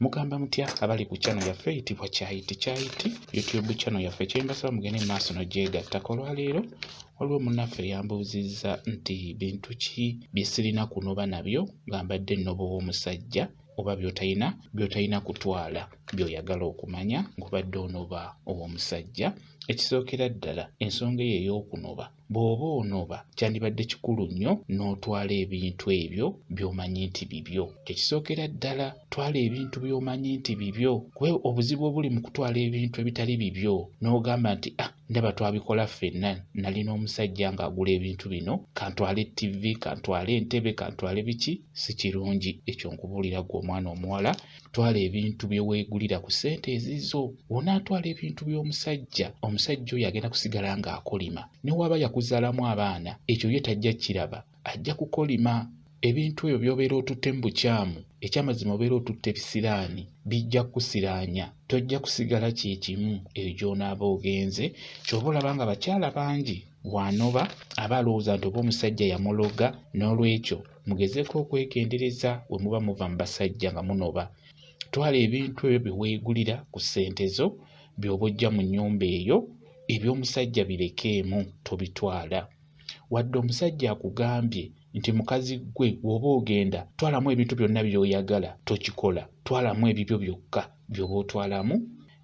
Mugamba mutya abali ku channel yaffe eyitibwa Kyayiti YouTube channel yaffe kyembasaba mugende mu maaso n'ogyegattako. Olwaleero waliwo munnaffe yambuuzizza nti bintu ki bye sirina kunoba nabyo nga mbadde nnoba ow'omusajja oba by'otalina kutwala by'oyagala okumanya ng'obadde onoba ow'omusajja. Ekisookera ddala ensonga eyo ey'okunoba, bw'oba onoba kyandibadde kikulu nnyo n'otwala ebintu ebyo by'omanyi nti bibyo. Kyekisookera ddala twala ebintu by'omanyi nti bibyo, kuba obuzibu obuli mu kutwala ebintu ebitali bibyo n'ogamba nti ndaba twabikola ffenna, nalina omusajja ng'agula ebintu bino, kantwale TV, kantwale entebe, kantwale biki, si kirungi. Ekyo nkubuulira ggwe omwana omuwala, twala ebintu bye weegulira ku ssente ezizo. Onaatwala ebintu by'omusajja, omusajja oyo agenda kusigala ng'akolima. Ne waba yakuzaalamu abaana, ekyo ye tajja kiraba, ajja kukolima. Ebintu ebyo by'obeera otutte mu bukyamu, ekyamazima obeera otutte bisiraani, bijja kusiraanya. Tojja kusigala kye kimu eyo gy'onaaba ogenze. Ky'oba olaba nga bakyala bangi wanoba aba alowooza nti oba omusajja yamuloga, n'olwekyo mugezeeko okwegendereza we muba muva mu basajja nga munoba. Twala ebintu ebyo bye weegulira ku ssente zo, by'oba ojja mu nnyumba eyo, eby'omusajja birekeemu, tobitwala. Wadde omusajja akugambye nti mukazi gwe bw'oba ogenda twalamu ebintu byonna by'oyagala, tokikola. Twalamu ebibyo byokka by'oba otwalamu,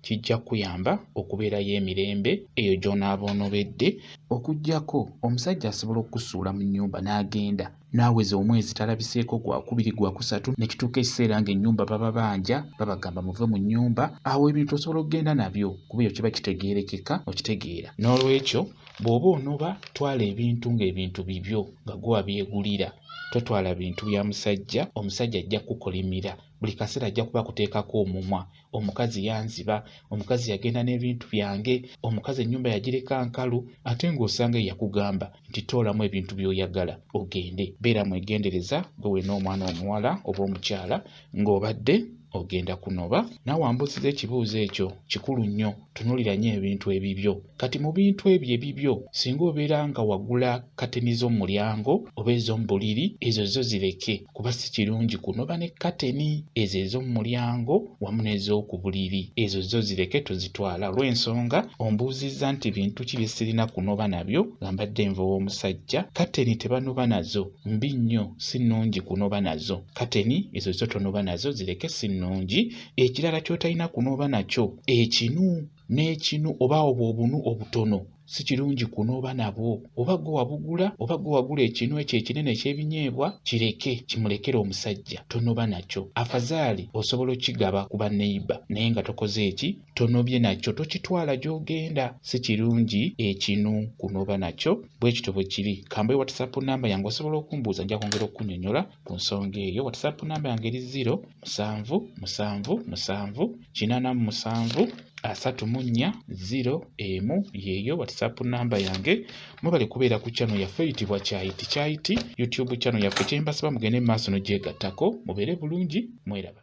kijja kuyamba okubeerayo emirembe eyo gy'onaaba onobedde. Okuggyako omusajja asobola okukusuula mu nnyumba n'agenda, naaweza omwezi talabiseeko gwakubiri gwakusatu, ne kituuka ekiseera ng'ennyumba baba banja, babagamba muve mu nnyumba. Awo ebintu osobola okgenda nabyo kuba ekyo kiba kitegeerekeka, okitegeera. N'olwekyo bw'oba onoba twala ebintu ng'ebintu bibyo nga gwe wabyegulira. Totwala bintu bya musajja. Omusajja ajja kukolimira, buli kaseera ajja kuba kuteekako omumwa. Omukazi yanziba, omukazi yagenda n'ebintu byange, omukazi ennyumba yagireka nkalu, ate ng'osanga yakugamba nti toolamu ebintu by'oyagala ogende. Beera mwegendereza gwe wenna omwana omuwala oba omukyala ng'obadde ogenda kunoba. Naawe wambuusiza ekibuuzo ekyo kikulu nnyo, tunuulira nnyo ebintu ebibyo. Kati mu bintu ebyo ebibyo, singa obeera nga wagula kateni z'omu mulyango oba ez'omu buliri, ezo zo zireke kuba si kirungi kunoba ne kateni. Ezo ez'omu mulyango wamu n'ez'oku buliri, ezo zo zireke, tozitwala. Olw'ensonga ombuuzizza nti bintu ki bye sirina kunoba nabyo nga mbadde nva ow'omusajja. Kateni tebanoba nazo, mbi nnyo, si nnungi kunoba nazo. Kateni ezo zo tonoba nazo, zireke, si nnungi. Ekirala ky'otalina kunoba nakyo, ekinu n'ekinu oba obunu obutono, si kirungi kunoba nabwo. Oba gwe wabugula, oba gwe wagula ekinu ekyo ekinene eky'ebinyeebwa, kireke, kimulekere omusajja, tonoba nakyo. Afazaali osobola okigaba ku baneiba naye nga tokoze eki, tonobye nakyo, tokitwala gy'ogenda. Si kirungi ekinu kunoba nakyo. Bwe kityo bwe kiri. Kambe WhatsApp namba yange osobola okumbuuza, nja kwongera okunnyonnyola ku nsonga eyo. WhatsApp namba yange eri 0777873401 yeeyo WhatsApp namba yange. Mubale kubeera ku channel yaffe eyitibwa Kyayiti YouTube channel yaffe kyembasaba mugende mu maaso n'ogyegattako. Mubeere bulungi, mweraba.